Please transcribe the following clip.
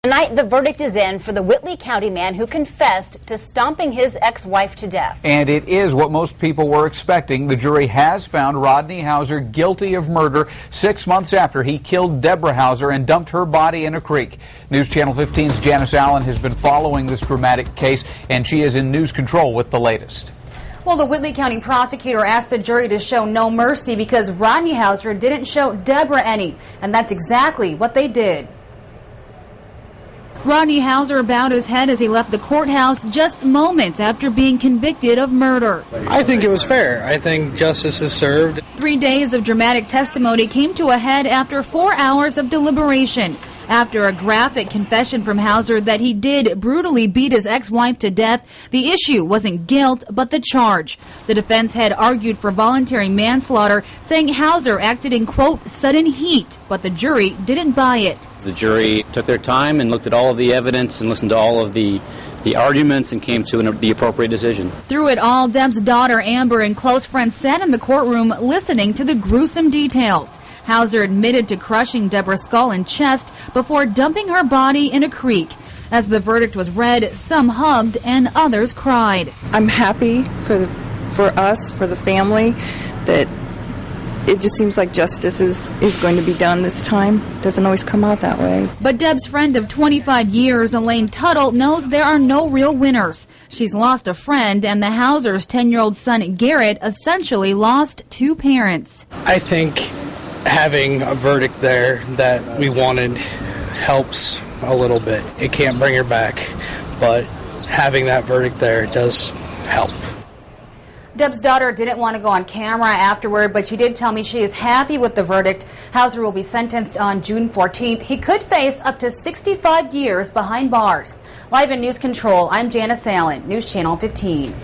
Tonight, the verdict is in for the Whitley County man who confessed to stomping his ex-wife to death. And it is what most people were expecting. The jury has found Rodney Houser guilty of murder 6 months after he killed Deborah Houser and dumped her body in a creek. News Channel 15's Janice Allen has been following this dramatic case, and she is in news control with the latest. Well, the Whitley County prosecutor asked the jury to show no mercy because Rodney Houser didn't show Deborah any, and that's exactly what they did. Rodney Houser bowed his head as he left the courthouse just moments after being convicted of murder. I think it was fair. I think justice is served. 3 days of dramatic testimony came to a head after 4 hours of deliberation. After a graphic confession from Houser that he did brutally beat his ex-wife to death, the issue wasn't guilt, but the charge. The defense had argued for voluntary manslaughter, saying Houser acted in, quote, sudden heat, but the jury didn't buy it. The jury took their time and looked at all of the evidence and listened to all of the arguments and came to the appropriate decision. Through it all, Deb's daughter Amber and close friends sat in the courtroom listening to the gruesome details. Houser admitted to crushing Deborah's skull and chest before dumping her body in a creek. As the verdict was read, some hugged and others cried. I'm happy for us, for the family, that it just seems like justice is going to be done this time. Doesn't always come out that way. But Deb's friend of 25 years, Elaine Tuttle, knows there are no real winners. She's lost a friend, and the Houser's 10-year-old son, Garrett, essentially lost 2 parents. I think having a verdict there that we wanted helps a little bit. It can't bring her back, but having that verdict there does help. Deb's daughter didn't want to go on camera afterward, but she did tell me she is happy with the verdict. Houser will be sentenced on June 14th. He could face up to 65 years behind bars. Live in News Control, I'm Janice Allen, News Channel 15.